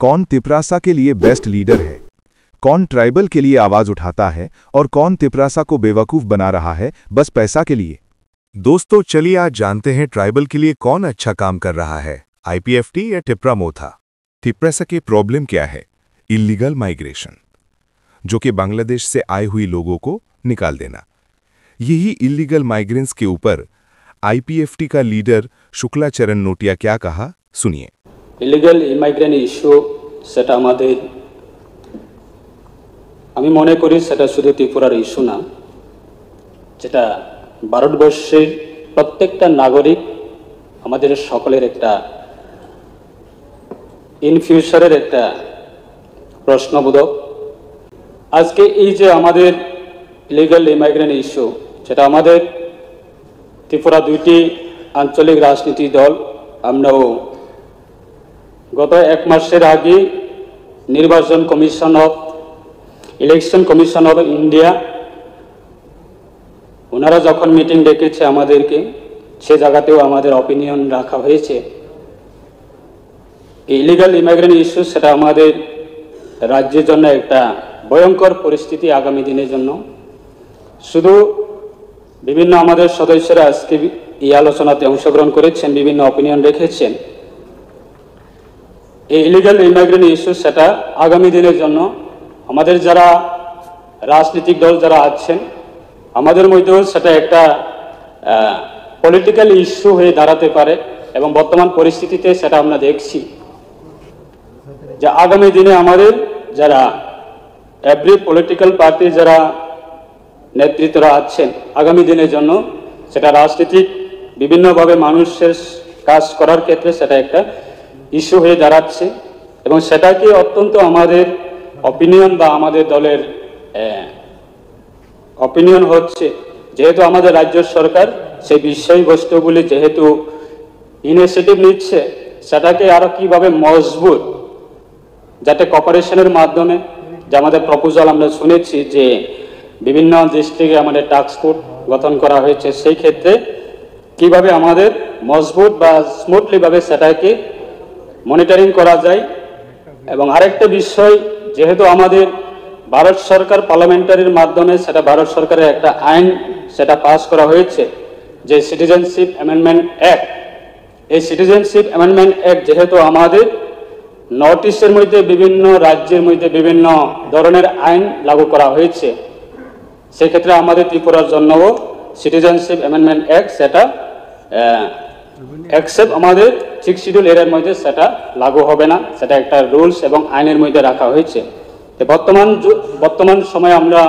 कौन तिपरासा के लिए बेस्ट लीडर है, कौन ट्राइबल के लिए आवाज उठाता है और कौन तिपरासा को बेवकूफ बना रहा है बस पैसा के लिए। दोस्तों चलिए आज जानते हैं ट्राइबल के लिए कौन अच्छा काम कर रहा है, आईपीएफटी या टिपरा मोथा। तिपरासा की प्रॉब्लम क्या है? इलीगल माइग्रेशन, जो कि बांग्लादेश से आए हुए लोगों को निकाल देना। यही इलीगल माइग्रेंट्स के ऊपर आईपीएफटी का लीडर शुक्लाचरण नोटिया क्या कहा, सुनिए। इलीगल इमाइग्रेंट इश्यू সেটা আমাদের আমি মনে করি সেটা শুধু ত্রিপুরার ইস্যু না, যেটা ভারতবর্ষের প্রত্যেকটা নাগরিক আমাদের সকলের একটা ইন ফিউচারের একটা প্রশ্নবোধক। আজকে এই যে আমাদের ইলিগাল ইমাইগ্রেন্ট ইস্যু, সেটা আমাদের ত্রিপুরা দুইটি আঞ্চলিক রাজনীতি দল আমরাও গত এক মাসের আগে নির্বাচন commission of election commission of India ওনারা যখন মিটিং ডেকেছে আমাদেরকে, সে জায়গাতেও আমাদের অপিনিয়ন রাখা হয়েছে। ইলিগাল ইমাইগ্রেন্ট ইস্যু সেটা আমাদের রাজ্যের জন্য একটা ভয়ঙ্কর পরিস্থিতি আগামী দিনের জন্য। শুধু বিভিন্ন আমাদের সদস্যরা আজকে এই আলোচনাতে অংশগ্রহণ করেছেন, বিভিন্ন অপিনিয়ন রেখেছেন। এই ইলিগাল ইমাইগ্রেন্ট ইস্যু সেটা আগামী দিনের জন্য আমাদের যারা রাজনৈতিক দল যারা আছেন আমাদের মধ্যেও সেটা একটা পলিটিক্যাল ইস্যু হয়ে দাঁড়াতে পারে। এবং বর্তমান পরিস্থিতিতে সেটা আমরা দেখছি যে আগামী দিনে আমাদের যারা এভরি পলিটিক্যাল পার্টি যারা নেতৃত্বরা আছেন আগামী দিনের জন্য সেটা রাজনীতিক বিভিন্নভাবে মানুষের কাজ করার ক্ষেত্রে সেটা একটা ইস্যু হয়ে দাঁড়াচ্ছে। এবং সেটাকে অত্যন্ত আমাদের অপিনিয়ন বা আমাদের দলের অপিনিয়ন হচ্ছে, যেহেতু আমাদের রাজ্য সরকার সেই বিষয়বস্তুগুলি যেহেতু ইনিশিয়েটিভ নিচ্ছে, সেটাকে আরও কীভাবে মজবুত, যাতে কপারেশনের মাধ্যমে যে আমাদের প্রপোজাল আমরা শুনেছি যে বিভিন্ন ডিস্ট্রিক্টে আমাদের টাস্ক ফোর্স গঠন করা হয়েছে, সেই ক্ষেত্রে কিভাবে আমাদের মজবুত বা স্মুথলিভাবে সেটাকে মনিটরিং করা যায়। এবং আরেকটা বিষয়, যেহেতু আমাদের ভারত সরকার পার্লামেন্টারির মাধ্যমে সেটা ভারত সরকারের একটা আইন সেটা পাস করা হয়েছে যে সিটিজেনশিপ অ্যামেন্ডমেন্ট অ্যাক্ট। এই সিটিজেনশিপ অ্যামেন্ডমেন্ট অ্যাক্ট যেহেতু আমাদের নর্থ ইস্টের মধ্যে বিভিন্ন রাজ্যের মধ্যে বিভিন্ন ধরনের আইন লাগু করা হয়েছে, সেক্ষেত্রে আমাদের ত্রিপুরার জন্যও সিটিজেনশিপ অ্যামেন্ডমেন্ট অ্যাক্ট সেটা অ্যাকসেপ্ট আমাদের 6 শিডিউল এরিয়ার মধ্যে সেটা লাগু হবে না, সেটা একটা রুলস এবং আইনের মধ্যে রাখা হয়েছে। তো বর্তমান সময়ে আমরা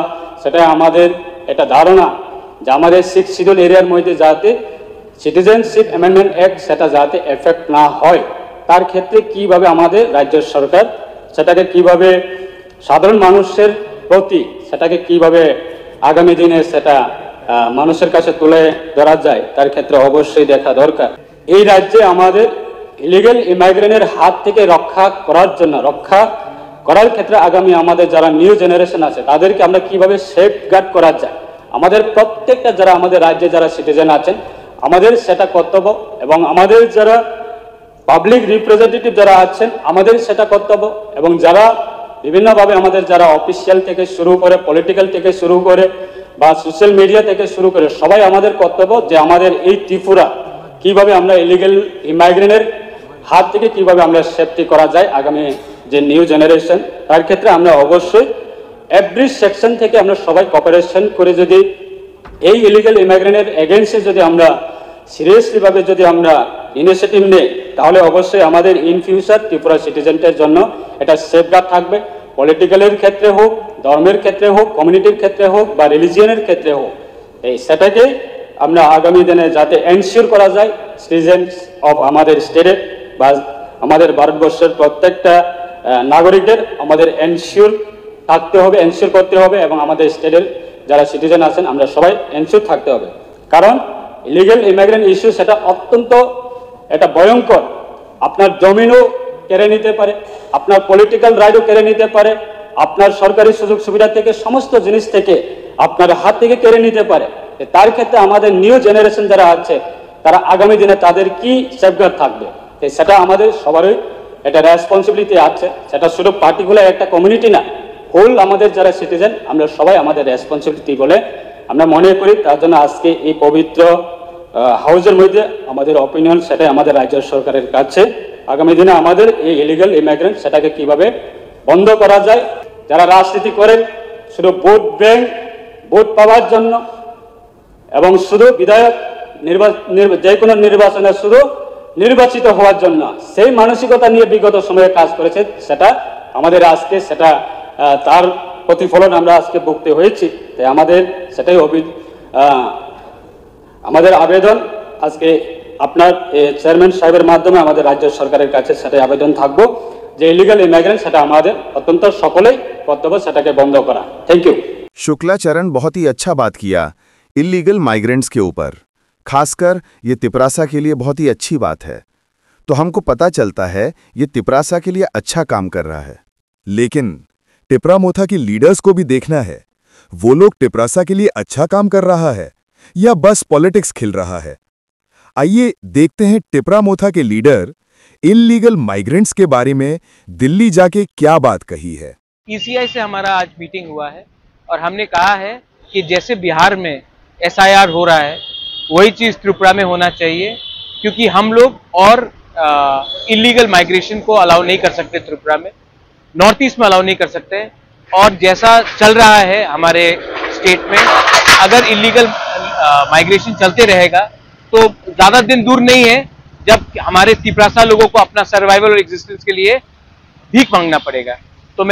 সেটা আমাদের এটা ধারণা যে আমাদের 6 শিডিউল এরিয়ার মধ্যে যাতে সিটিজেনশিপ অ্যামেন্ডমেন্ট অ্যাক্ট সেটা যাতে এফেক্ট না হয়, তার ক্ষেত্রে কিভাবে আমাদের রাজ্য সরকার সেটাকে কিভাবে সাধারণ মানুষের প্রতি সেটাকে কিভাবে আগামী দিনে সেটা মানুষের কাছে তুলে ধরা যায়, তার ক্ষেত্রে অবশ্যই দেখা দরকার। এই রাজ্যে আমাদের ইলিগাল ইমাইগ্রেন্টের হাত থেকে রক্ষা করার ক্ষেত্রে আগামী আমাদের যারা নিউ জেনারেশন আছে তাদেরকে আমরা কিভাবে সেফগার্ড করা যায়, আমাদের প্রত্যেকটা যারা আমাদের রাজ্যে যারা সিটিজেন আছেন আমাদের সেটা কর্তব্য। এবং আমাদের যারা পাবলিক রিপ্রেজেন্টেটিভ যারা আছেন আমাদের সেটা কর্তব্য। এবং যারা বিভিন্নভাবে আমাদের যারা অফিসিয়াল থেকে শুরু করে, পলিটিক্যাল থেকে শুরু করে বা সোশ্যাল মিডিয়া থেকে শুরু করে সবাই আমাদের কর্তব্য যে আমাদের এই ত্রিপুরা কিভাবে আমরা ইলিগাল ইমাইগ্রেন্টের হাত থেকে কিভাবে আমরা সেফটি করা যায় আগামী যে নিউ জেনারেশন, তার ক্ষেত্রে আমরা অবশ্যই এভরি সেকশন থেকে আমরা সবাই কোঅপারেশন করে যদি এই ইলিগাল ইমাইগ্রেন্টের এগেইনস্টে যদি আমরা সিরিয়াসলিভাবে যদি আমরা ইনিশিয়েটিভ নেই, তাহলে অবশ্যই আমাদের ইন ফিউচার ত্রিপুরা সিটিজেনদের জন্য এটা সেফগার্ড থাকবে। পলিটিক্যালের ক্ষেত্রে হোক, ধর্মের ক্ষেত্রে হোক, কমিউনিটির ক্ষেত্রে হোক বা রিলিজিয়নের ক্ষেত্রে হোক, এই সেটাকে আমরা আগামী দিনে যাতে এনশিওর করা যায় সিটিজেন্স অফ আমাদের স্টেটের বা আমাদের ভারতবর্ষের প্রত্যেকটা নাগরিকদের আমাদের এনশিওর করতে হবে। এবং আমাদের স্টেটের যারা সিটিজেন আছেন আমরা সবাই এনশিওর থাকতে হবে। কারণ ইলিগাল ইমাইগ্রেন্ট ইস্যু সেটা অত্যন্ত এটা ভয়ঙ্কর। আপনার জমিনও কেড়ে নিতে পারে, আপনার পলিটিক্যাল রাইটও কেড়ে নিতে পারে, আপনার সরকারি সুযোগ সুবিধা থেকে সমস্ত জিনিস থেকে আপনার হাত থেকে কেড়ে নিতে পারে। তার ক্ষেত্রে আমাদের নিউ জেনারেশন যারা আছে তারা আগামী দিনে তাদের কি সেফগার্ড থাকবে, সেটা আমাদের সবারই এটা রেসপন্সিবিলিটি আছে, সেটা শুধু পার্টিকুলার একটা কমিউনিটি না, হোল আমাদের যারা সিটিজেন আমরা সবাই আমাদের রেসপন্সিবিলিটি বলে আমরা মনে করি। তার জন্য আজকে এই পবিত্র হাউসের মধ্যে আমাদের অপিনিয়ন সেটাই আমাদের রাজ্য সরকারের কাছে। আগামী দিনে আমাদের এই ইলিগাল ইমিগ্রেন্ট সেটাকে কিভাবে বন্ধ করা যায়, যারা রাজনীতি করে শুধু ভোট ব্যাংক, ভোট পাওয়ার জন্য এবং শুধু বিধায়ক যে কোনো নির্বাচনে শুধু নির্বাচিত হওয়ার জন্য, সেই মানসিকতা নিয়ে বিগত সময়ে কাজ করেছে, সেটা আমাদের আজকে সেটা তার প্রতিফলন আমরা আজকে ভুগতে হয়েছি। তাই আমাদের সেটাই আমাদের আবেদন আজকে আপনার চেয়ারম্যান সাহেবের মাধ্যমে আমাদের রাজ্য সরকারের কাছে সেটাই আবেদন থাকবো যে ইলিগাল ইমিগ্রেন্ট সেটা আমাদের অত্যন্ত সকলেই কর্তব্য সেটাকে বন্ধ করা। Thank you. शुक्लाचरण बहुत ही अच्छा बात किया इलीगल माइग्रेंट्स के ऊपर, खासकर ये तिपरासा के लिए बहुत ही अच्छी बात है। तो हमको पता चलता है ये तिपरासा के लिए अच्छा काम कर रहा है, लेकिन टिपरामोथा की लीडर्स को भी देखना है, वो लोग टिपरासा के लिए अच्छा काम कर रहा है या बस पॉलिटिक्स खेल रहा है। आइए देखते हैं टिपरामोथा के लीडर इलीगल माइग्रेंट्स के बारे में दिल्ली जाके क्या बात कही है। ईसीआई से हमारा आज मीटिंग हुआ है और हमने कहा है कि जैसे बिहार में एसआईआर हो रहा है वही चीज़ त्रिपुरा में होना चाहिए, क्योंकि हम लोग और इलीगल माइग्रेशन को अलाउ नहीं कर सकते त्रिपुरा में, नॉर्थ ईस्ट में अलाउ नहीं कर सकते। और जैसा चल रहा है हमारे स्टेट में, अगर इलीगल माइग्रेशन चलते रहेगा तो ज़्यादा दिन दूर नहीं है जब हमारे तिपरासा लोगों को अपना सर्वाइवल और एग्जिस्टेंस के लिए भीख मांगना पड़ेगा। तो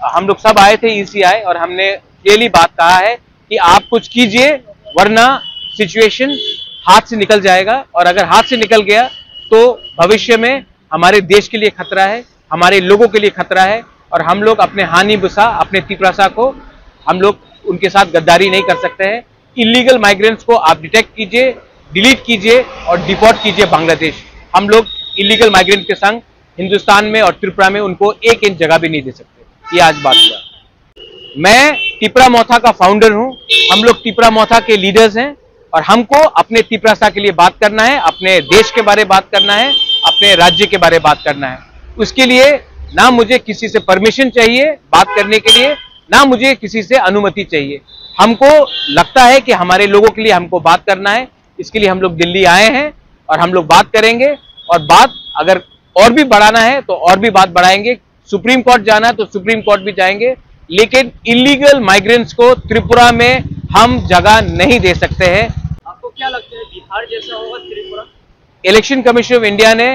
हम लोग सब आए थे ईसीआई और हमने क्लियरली बात कहा है कि आप कुछ कीजिए वरना सिचुएशन हाथ से निकल जाएगा, और अगर हाथ से निकल गया तो भविष्य में हमारे देश के लिए खतरा है, हमारे लोगों के लिए खतरा है, और हम लोग अपने हानि बुसा अपने तिपरासा को हम लोग उनके साथ गद्दारी नहीं कर सकते हैं। इलीगल माइग्रेंट्स को आप डिटेक्ट कीजिए, डिलीट कीजिए और डिपोर्ट कीजिए बांग्लादेश। हम लोग इलीगल माइग्रेंट के संग हिंदुस्तान में और त्रिपुरा में उनको 1 इंच जगह भी नहीं दे सकते। ये आज बात हुआ। मैं टिपरामोथा का फाउंडर हूं, हम लोग टिपरामोथा के लीडर्स हैं और हमको अपने तिपरासा के लिए बात करना है, अपने देश के बारे बात करना है, अपने राज्य के बारे बात करना है। उसके लिए ना मुझे किसी से परमिशन चाहिए बात करने के लिए, ना मुझे किसी से अनुमति चाहिए। हमको लगता है कि हमारे लोगों के लिए हमको बात करना है, इसके लिए हम लोग दिल्ली आए हैं और हम लोग बात करेंगे, और बात अगर और भी बढ़ाना है तो और भी बात बढ़ाएंगे, सुप्रीम कोर्ट जाना है तो सुप्रीम कोर्ट भी जाएंगे, लेकिन इलीगल माइग्रेंट्स को त्रिपुरा में हम जगह नहीं दे सकते हैं। आपको क्या लगता है बिहार जैसा होगा Tripura? Election commission of India ने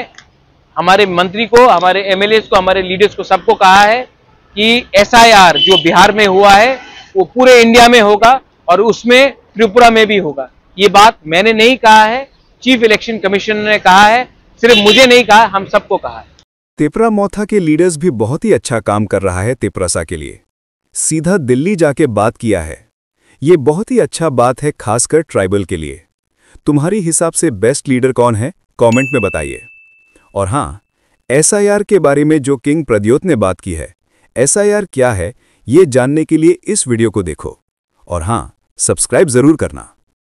हमारे मंत्री को, हमारे एमएलए को, हमारे लीडर्स को सबको कहा है कि एसआईआर जो बिहार में हुआ है वो पूरे इंडिया में होगा और उसमें त्रिपुरा में भी होगा। ये बात मैंने नहीं कहा है, चीफ इलेक्शन कमीशन ने कहा है, सिर्फ मुझे नहीं कहा, हम सबको कहा है। तिपरामोथा के लीडर्स भी बहुत ही अच्छा काम कर रहा है तिपरासा के लिए, सीधा दिल्ली जाके बात किया है। ये बहुत ही अच्छा बात है, खासकर ट्राइबल के लिए। तुम्हारी हिसाब से बेस्ट लीडर कौन है, कमेंट में बताइए। और हाँ, एसआईआर के बारे में जो किंग प्रद्योत ने बात की है, एसआईआर क्या है ये जानने के लिए इस वीडियो को देखो, और हाँ, सब्सक्राइब जरूर करना।